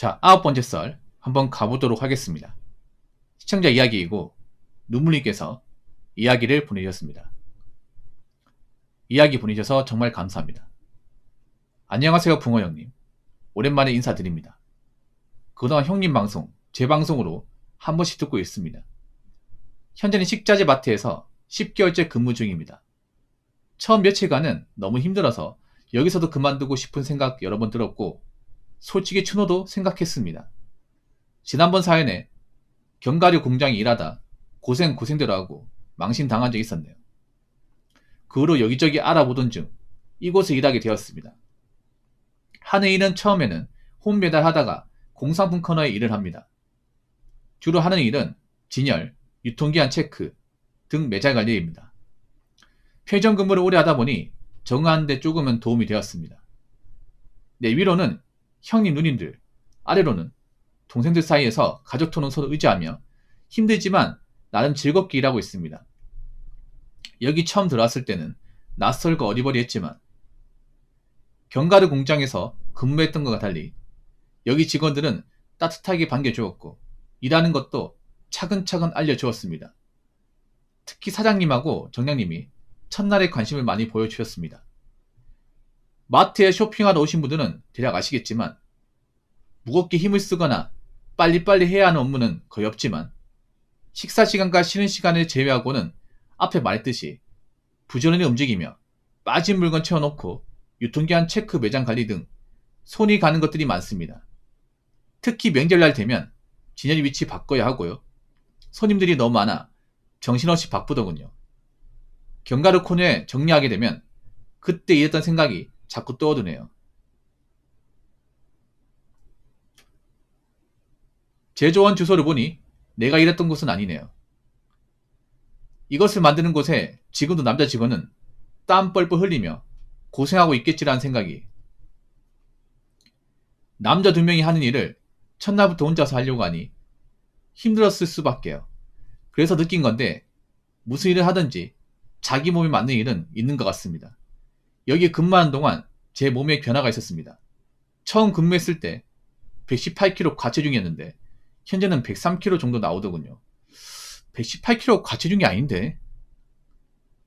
자, 9번째 썰 한번 가보도록 하겠습니다. 시청자 이야기이고 눈물님께서 이야기를 보내주셨습니다. 이야기 보내주셔서 정말 감사합니다. 안녕하세요 붕어 형님. 오랜만에 인사드립니다. 그동안 형님 방송, 제 방송으로 한 번씩 듣고 있습니다. 현재는 식자재 마트에서 10개월째 근무 중입니다. 처음 며칠간은 너무 힘들어서 여기서도 그만두고 싶은 생각 여러 번 들었고 솔직히 추노도 생각했습니다. 지난번 사연에 견과류 공장에 일하다 고생대로 하고 망신당한 적이 있었네요. 그 후로 여기저기 알아보던 중 이곳에 일하게 되었습니다. 하는 일은 처음에는 홈 배달하다가 공산품 코너에 일을 합니다. 주로 하는 일은 진열, 유통기한 체크 등 매장 관리입니다. 편의점 근무를 오래 하다 보니 적응하는 데 조금은 도움이 되었습니다. 내 위로는 형님 누님들, 아래로는 동생들 사이에서 가족 토는 서로 의지하며 힘들지만 나름 즐겁게 일하고 있습니다. 여기 처음 들어왔을 때는 낯설고 어리버리했지만 견과류 공장에서 근무했던 것과 달리 여기 직원들은 따뜻하게 반겨주었고 일하는 것도 차근차근 알려주었습니다. 특히 사장님하고 정장님이 첫날에 관심을 많이 보여주셨습니다. 마트에 쇼핑하러 오신 분들은 대략 아시겠지만 무겁게 힘을 쓰거나 빨리빨리 해야 하는 업무는 거의 없지만 식사 시간과 쉬는 시간을 제외하고는 앞에 말했듯이 부지런히 움직이며 빠진 물건 채워놓고 유통기한 체크 매장 관리 등 손이 가는 것들이 많습니다. 특히 명절날 되면 진열이 위치 바꿔야 하고요. 손님들이 너무 많아 정신없이 바쁘더군요. 견과류 코너에 정리하게 되면 그때 일했던 생각이 자꾸 떠오르네요. 제조원 주소를 보니 내가 일했던 곳은 아니네요. 이것을 만드는 곳에 지금도 남자 직원은 땀 뻘뻘 흘리며 고생하고 있겠지라는 생각이 남자 2명이 하는 일을 첫날부터 혼자서 하려고 하니 힘들었을 수밖에요. 그래서 느낀 건데 무슨 일을 하든지 자기 몸에 맞는 일은 있는 것 같습니다. 여기 근무하는 동안 제 몸에 변화가 있었습니다. 처음 근무했을 때 118kg 과체중이었는데 현재는 103kg 정도 나오더군요. 118kg 과체중이 아닌데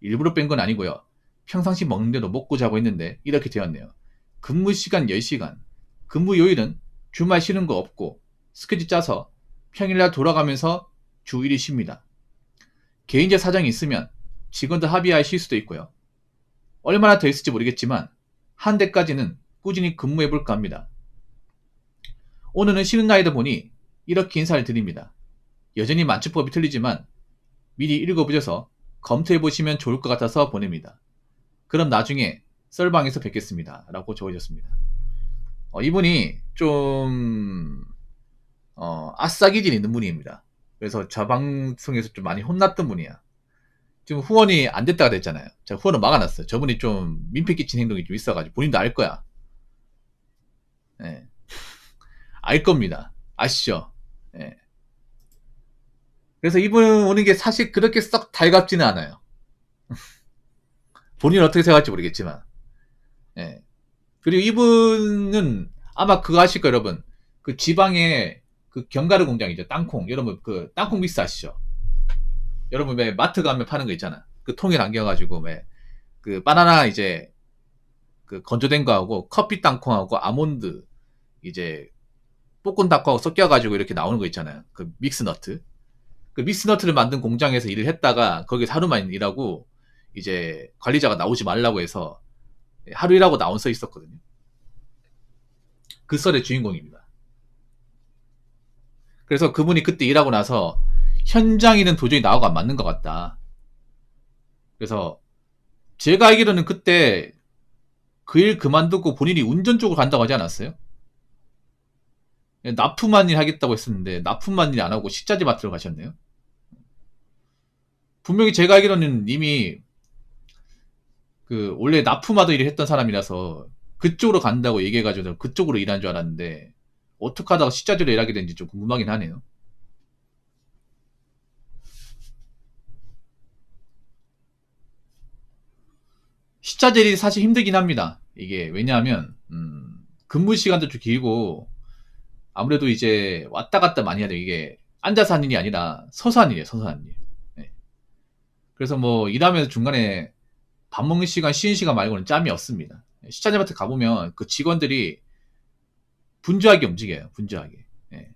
일부러 뺀 건 아니고요. 평상시 먹는 대로 먹고 자고 했는데 이렇게 되었네요. 근무 시간 10시간, 근무 요일은 주말 쉬는 거 없고 스케줄 짜서 평일날 돌아가면서 주 1일 쉽니다. 개인적 사정이 있으면 직원들 합의하에 쉴 수도 있고요. 얼마나 더 있을지 모르겠지만 한 대까지는 꾸준히 근무해볼까 합니다. 오늘은 쉬는 날이다 보니 이렇게 인사를 드립니다. 여전히 만추법이 틀리지만 미리 읽어보셔서 검토해보시면 좋을 것 같아서 보냅니다. 그럼 나중에 썰방에서 뵙겠습니다. 라고 적어주셨습니다. 이분이 좀 아싸기질 있는 분입니다. 그래서 저 방송에서 좀 많이 혼났던 분이야. 지금 후원이 안 됐다가 됐잖아요. 제가 후원을 막아놨어요. 저분이 좀 민폐 끼친 행동이 좀 있어가지고 본인도 알 거야. 네. 알 겁니다. 아시죠? 네. 그래서 이분 오는 게 사실 그렇게 썩 달갑지는 않아요. 본인은 어떻게 생각할지 모르겠지만. 네. 그리고 이분은 아마 그거 아실 거예요, 여러분. 그 지방에 그 견과류 공장이죠. 땅콩. 여러분 그 땅콩 믹스 아시죠? 여러분 왜 마트 가면 파는 거 있잖아. 그 통에 담겨가지고 왜 그 바나나 이제 그 건조된 거하고 커피 땅콩하고 아몬드 이제 볶은 닭하고 섞여가지고 이렇게 나오는 거 있잖아요. 그 믹스너트. 그 믹스너트를 만든 공장에서 일을 했다가 거기서 하루만 일하고 이제 관리자가 나오지 말라고 해서 하루 일하고 나온 썰이 있었거든요. 그 썰의 주인공입니다. 그래서 그분이 그때 일하고 나서 현장에는 도저히 나하고 안 맞는 것 같다. 그래서 제가 알기로는 그때 그 일 그만두고 본인이 운전 쪽으로 간다고 하지 않았어요? 납품한 일 하겠다고 했었는데 납품한 일 안 하고 식자재 마트로 가셨네요. 분명히 제가 알기로는 이미 그 원래 납품하던 일을 했던 사람이라서 그쪽으로 간다고 얘기해가지고 그쪽으로 일한 줄 알았는데 어떻게 하다가 식자재로 일하게 된지 좀 궁금하긴 하네요. 식자재일이 사실 힘들긴 합니다. 이게 왜냐하면 근무 시간도 좀 길고 아무래도 이제 왔다 갔다 많이 해야 돼요. 이게 앉아서 하는 일이 아니라 서서 하는 일이에요. 서서 하는 일. 네. 그래서 뭐 일하면서 중간에 밥 먹는 시간, 쉬는 시간 말고는 짬이 없습니다. 식자재마트 가보면 그 직원들이 분주하게 움직여요. 분주하게. 예.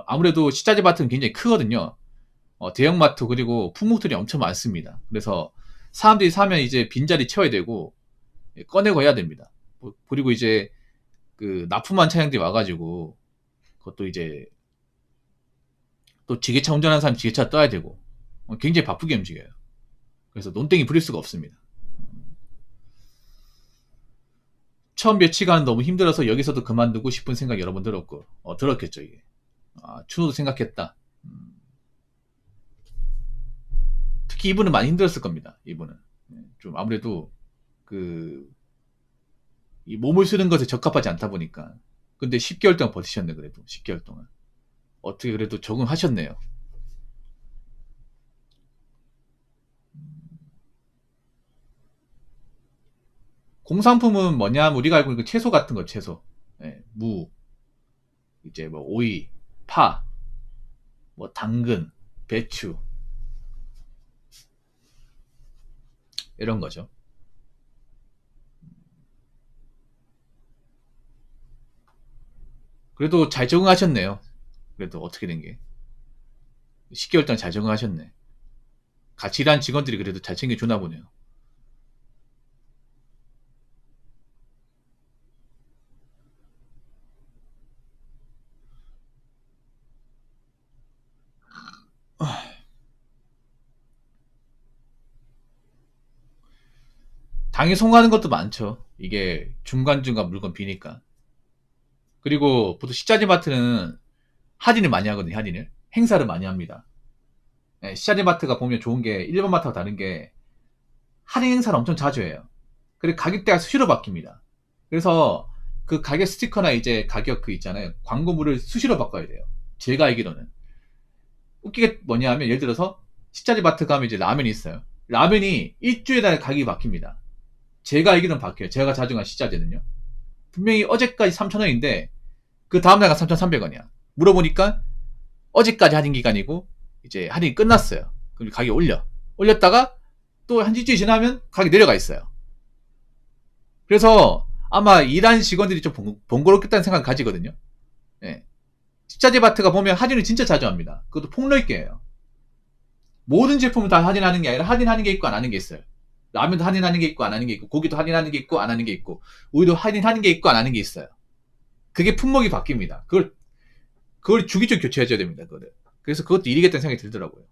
아무래도 식자재마트는 굉장히 크거든요. 대형마트 그리고 품목들이 엄청 많습니다. 그래서 사람들이 사면 이제 빈자리 채워야 되고 꺼내고 해야 됩니다. 그리고 이제 그 납품한 차량들이 와가지고 그것도 이제 또 지게차 운전하는 사람 지게차 떠야 되고 굉장히 바쁘게 움직여요. 그래서 논땡이 부릴 수가 없습니다. 처음 며칠간 너무 힘들어서 여기서도 그만두고 싶은 생각 여러 번 들었고 들었겠죠 이게. 추노도 생각했다. 특히 이분은 많이 힘들었을 겁니다. 이분은 좀 아무래도 이 몸을 쓰는 것에 적합하지 않다 보니까. 근데 10개월 동안 버티셨네. 그래도 10개월 동안 어떻게 그래도 적응하셨네요. 공산품은 뭐냐? 우리가 알고 있는 그 채소 같은 거, 채소. 무, 이제 뭐 오이, 파, 뭐 당근, 배추 이런 거죠. 그래도 잘 적응하셨네요. 그래도 어떻게 된 게. 10개월 동안 잘 적응하셨네. 같이 일한 직원들이 그래도 잘 챙겨주나 보네요. 당에 송하는 것도 많죠. 이게 중간중간 물건 비니까. 그리고 보통 식자재 마트는 할인을 많이 하거든요. 할인을. 행사를 많이 합니다. 식자재 마트가 보면 좋은 게 일반 마트와 다른 게 할인 행사를 엄청 자주 해요. 그리고 가격대가 수시로 바뀝니다. 그래서 그 가격 스티커나 이제 가격 그 있잖아요. 광고물을 수시로 바꿔야 돼요. 제가 알기로는. 웃기게 뭐냐 하면 예를 들어서 식자재 마트 가면 이제 라면이 있어요. 라면이 일주일에 가격이 바뀝니다. 제가 알기로는 바뀌어요. 제가 자주 간 식자재는요. 분명히 어제까지 3,000원인데 그 다음날가 3,300원이야. 물어보니까 어제까지 할인 기간이고 이제 할인이 끝났어요. 그럼 가격이 올렸다가 또 한 일주일 지나면 가격이 내려가 있어요. 그래서 아마 일하는 직원들이 좀 번거롭겠다는 생각을 가지거든요. 예. 식자재 마트가 보면 할인을 진짜 자주 합니다. 그것도 폭넓게예요. 모든 제품을 다 할인하는 게 아니라 할인하는 게 있고 안 하는 게 있어요. 라면도 할인하는 게 있고 안 하는 게 있고 고기도 할인하는 게 있고 안 하는 게 있고 우유도 할인하는 게 있고 안 하는 게 있어요. 그게 품목이 바뀝니다. 그걸 주기적으로 교체해줘야 됩니다. 그거를. 그래서 그것도 일이겠다는 생각이 들더라고요.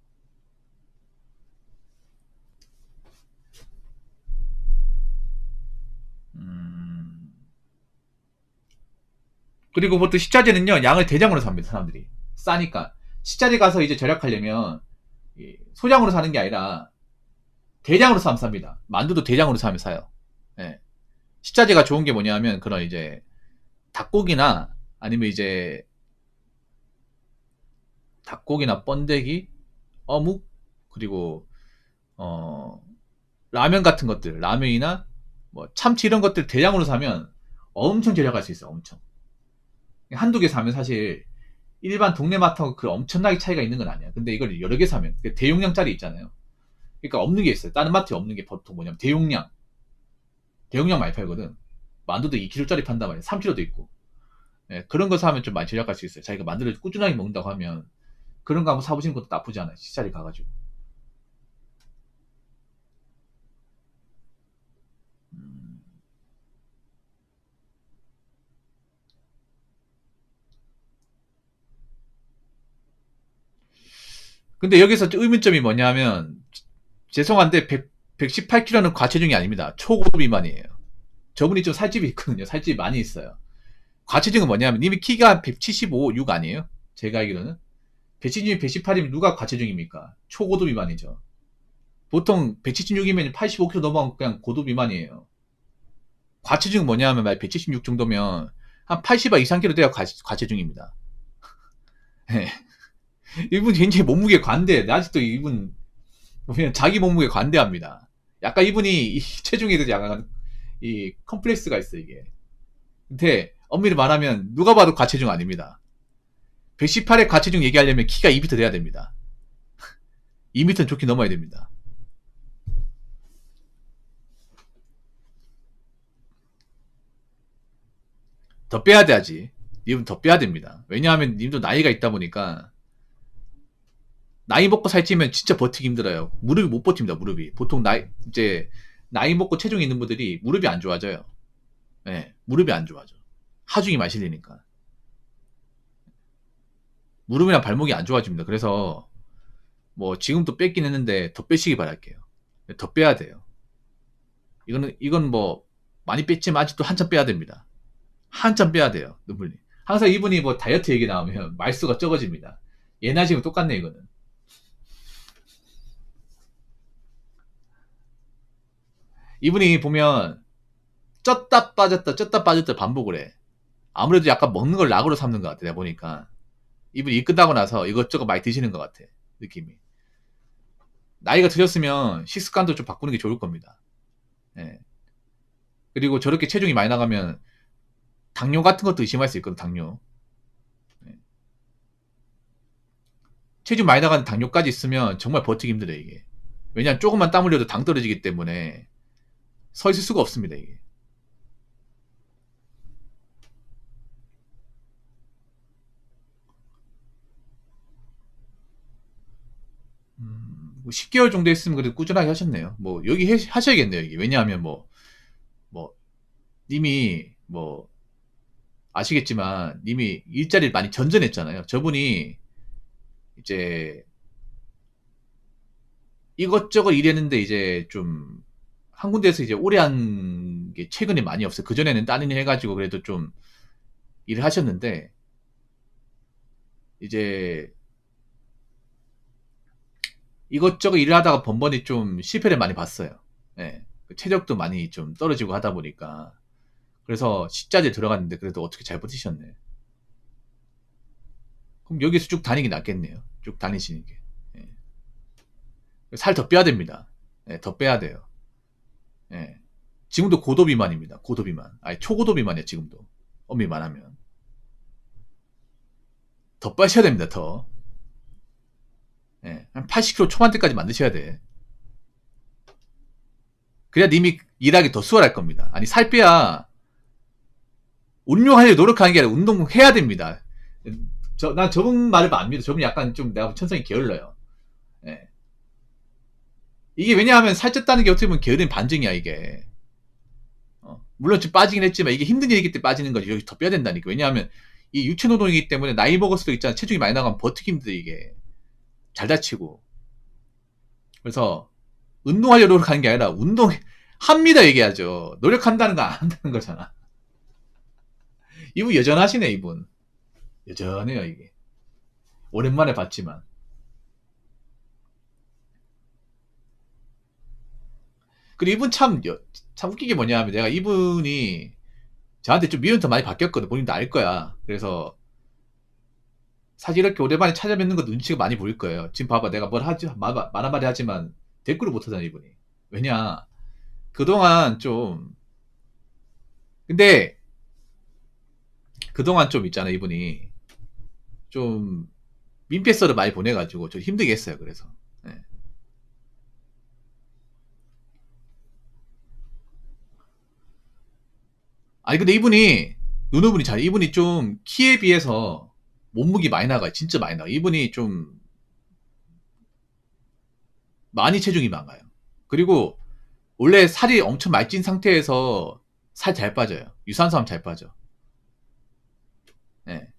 그리고 보통 식자재는요, 양을 대량으로 삽니다, 사람들이. 싸니까. 식자재 가서 이제 절약하려면, 소량으로 사는 게 아니라, 대량으로 사면 삽니다. 만두도 대량으로 사면 사요. 예. 식자재가 좋은 게 뭐냐면, 그런 이제, 닭고기나, 아니면 이제, 닭고기나 번데기, 어묵, 그리고, 라면 같은 것들, 라면이나, 뭐, 참치 이런 것들 대량으로 사면 엄청 절약할 수 있어요, 엄청. 한두 개 사면 사실 일반 동네 마트하고 그 엄청나게 차이가 있는 건 아니야. 근데 이걸 여러 개 사면 대용량짜리 있잖아요. 그러니까 없는 게 있어요. 다른 마트에 없는 게 보통 뭐냐면 대용량 많이 팔거든. 만두도 2kg짜리 판단 말이야. 3kg도 있고. 그런 거 사면 좀 많이 절약할 수 있어요. 자기가 만두를 꾸준하게 먹는다고 하면 그런 거 한번 사보시는 것도 나쁘지 않아요. 식자리 가가지고. 근데 여기서 의문점이 뭐냐면 죄송한데 118kg는 과체중이 아닙니다. 초고도 비만이에요. 저분이 좀 살집이 있거든요. 살집이 많이 있어요. 과체중은 뭐냐면 이미 키가 175, 6 아니에요? 제가 알기로는. 배체중이 118이면 누가 과체중입니까? 초고도 비만이죠. 보통 176이면 85kg 넘어가면 그냥 고도 비만이에요. 과체중은 뭐냐면 176 정도면 한 80아 이상 kg 돼야 과체중입니다. 네. 이분 굉장히 몸무게 관대. 아직도 이분 보면 자기 몸무게 관대합니다. 약간 이분이 체중에 대해서 약간 이 컴플렉스가 있어 이게. 근데 엄밀히 말하면 누가 봐도 과체중 아닙니다. 118의 과체중 얘기하려면 키가 2m 돼야 됩니다. 2m는 좋게 넘어야 됩니다. 더 빼야 돼야지. 님은 더 빼야 됩니다. 왜냐하면 님도 나이가 있다 보니까 나이 먹고 살찌면 진짜 버티기 힘들어요. 무릎이 못 버팁니다. 무릎이. 보통 나이 먹고 체중이 있는 분들이 무릎이 안 좋아져요. 네, 무릎이 안 좋아져. 하중이 많이 실리니까. 무릎이나 발목이 안 좋아집니다. 그래서 뭐 지금도 뺐긴 했는데 더 빼시기 바랄게요. 더 빼야 돼요. 이건 뭐 많이 뺐지만 아직도 한참 빼야 됩니다. 한참 빼야 돼요. 눈물님. 항상 이분이 뭐 다이어트 얘기 나오면 말수가 적어집니다. 예나 지금 똑같네 이거는. 이분이 보면 쪘다 빠졌다 반복을 해. 아무래도 약간 먹는 걸 낙으로 삼는 것 같아. 내가 보니까 이분이 일 끝나고 나서 이것저것 많이 드시는 것 같아. 느낌이. 나이가 드셨으면 식습관도 좀 바꾸는 게 좋을 겁니다. 예. 그리고 저렇게 체중이 많이 나가면 당뇨 같은 것도 의심할 수 있거든. 당뇨. 예. 체중 많이 나가는 당뇨까지 있으면 정말 버티기 힘들어요. 이게. 왜냐하면 조금만 땀 흘려도 당 떨어지기 때문에 서 있을 수가 없습니다. 이게. 뭐 10개월 정도 했으면 그래도 꾸준하게 하셨네요. 뭐 여기 하셔야겠네요. 이게. 왜냐하면 뭐 님이 뭐 아시겠지만 님이 일자리를 많이 전전했잖아요. 저분이 이제 이것저것 일했는데 이제 좀 한 군데에서 이제 오래 한 게 최근에 많이 없어요. 그전에는 다른 일 해가지고 그래도 좀 일을 하셨는데 이제 이것저것 일을 하다가 번번이 좀 실패를 많이 봤어요. 예. 체력도 많이 좀 떨어지고 하다 보니까. 그래서 식자재 들어갔는데 그래도 어떻게 잘 버티셨네. 그럼 여기서 쭉 다니기 낫겠네요. 쭉 다니시는 게. 예. 살 더 빼야 됩니다. 예, 더 빼야 돼요. 예. 지금도 고도 비만입니다. 고도 비만. 아니, 초고도 비만이에요, 지금도. 엄밀만 하면. 더 빠셔야 됩니다, 더. 예. 한 80kg 초반대까지 만드셔야 돼. 그래야 님이 일하기 더 수월할 겁니다. 아니, 살 빼야 운동하려고 노력하는 게 아니라 운동해야 됩니다. 난 저분 말을 안 믿어. 저분 약간 좀 내가 천성이 게을러요. 예. 이게 왜냐하면 살쪘다는 게 어떻게 보면 게으른 반증이야, 이게. 물론 좀 빠지긴 했지만 이게 힘든 일이기 때문에 빠지는 거지. 여기 더 빼야 된다니까. 왜냐하면 이 유체 노동이기 때문에 나이 먹을수록 있잖아. 체중이 많이 나가면 버티기 힘들어, 이게. 잘 다치고. 그래서 운동하려고 노력하는 게 아니라 운동합니다 얘기하죠. 노력한다는 거 안 한다는 거잖아. 이분 여전하시네, 이분. 여전해요, 이게. 오랜만에 봤지만. 그리고 이분 참 웃기게 뭐냐 하면 내가 이분이 저한테 좀 미련도 많이 바뀌었거든. 본인도 알 거야. 그래서 사실 이렇게 오랜만에 찾아뵙는 거 눈치가 많이 보일 거예요. 지금 봐봐. 내가 뭘 하지, 말한마디 하지만 댓글을 못 하잖아, 이분이. 왜냐. 그동안 좀, 근데, 그동안 좀 있잖아, 이분이. 좀, 민폐썰을 많이 보내가지고 좀 힘들게 했어요, 그래서. 네. 아니, 근데 이분이, 누누분이 이분이 좀 키에 비해서 몸무게 많이 나가요. 진짜 많이 나가요. 이분이 좀, 많이 체중이 많아요. 그리고, 원래 살이 엄청 많이 찐 상태에서 살 잘 빠져요. 유산소 하면 잘 빠져. 네.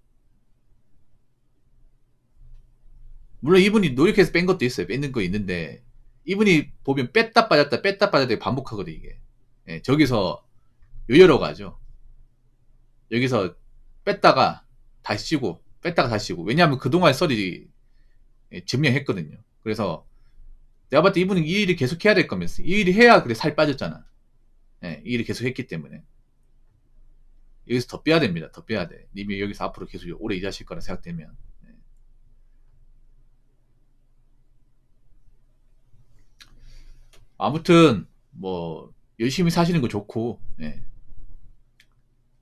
물론 이분이 노력해서 뺀 것도 있어요. 뺏는 거 있는데 이분이 보면 뺐다 빠졌다 반복하거든 이게. 예, 저기서 요요로 가죠. 여기서 뺐다가 다시 찌고 뺐다가 다시 찌고. 왜냐하면 그동안 썰이 증명했거든요. 그래서 내가 봤을 때 이분은 이 일을 계속 해야 될 거면서 이 일을 해야 그래 살 빠졌잖아. 예, 이 일을 계속 했기 때문에 여기서 더 빼야 됩니다. 더 빼야 돼. 님이 여기서 앞으로 계속 오래 일하실 거라 생각되면. 아무튼 뭐 열심히 사시는 거 좋고, 예.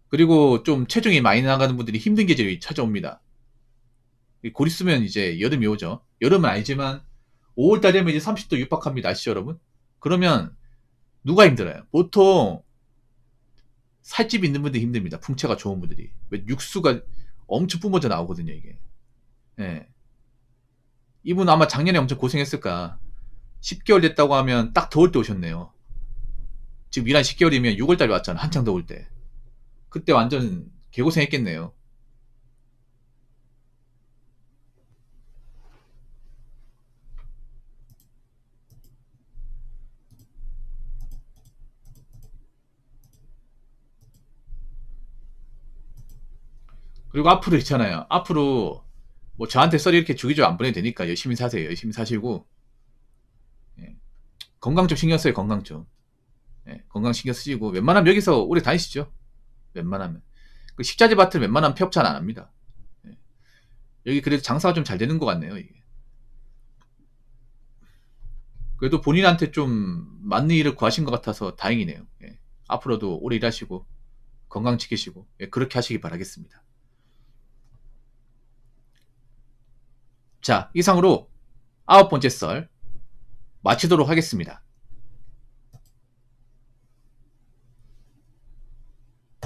그리고 좀 체중이 많이 나가는 분들이 힘든 계절이 찾아옵니다. 곧 있으면 이제 여름이 오죠. 여름은 아니지만 5월달 되면 이제 30도 육박합니다. 아시죠, 여러분? 그러면 누가 힘들어요? 보통 살집 있는 분들이 힘듭니다. 풍채가 좋은 분들이. 왜 육수가 엄청 뿜어져 나오거든요, 이게. 예. 이분 아마 작년에 엄청 고생했을까. 10개월 됐다고 하면 딱 더울 때 오셨네요. 지금 일한 10개월이면 6월달에 왔잖아. 한창 더울 때. 그때 완전 개고생했겠네요. 그리고 앞으로 있잖아요. 앞으로 뭐 저한테 썰이 이렇게 주기적으로 안 보내도 되니까 열심히 사세요. 열심히 사시고 예. 건강 좀 신경 써요. 건강 좀. 예. 건강 신경 쓰시고 웬만하면 여기서 오래 다니시죠. 웬만하면. 그 식자재 밭을 웬만하면 폐업차 안 합니다. 예. 여기 그래도 장사가 좀 잘 되는 것 같네요. 이게. 그래도 본인한테 좀 맞는 일을 구하신 것 같아서 다행이네요. 예. 앞으로도 오래 일하시고 건강 지키시고 예. 그렇게 하시기 바라겠습니다. 자, 이상으로 9번째 썰 마치도록 하겠습니다.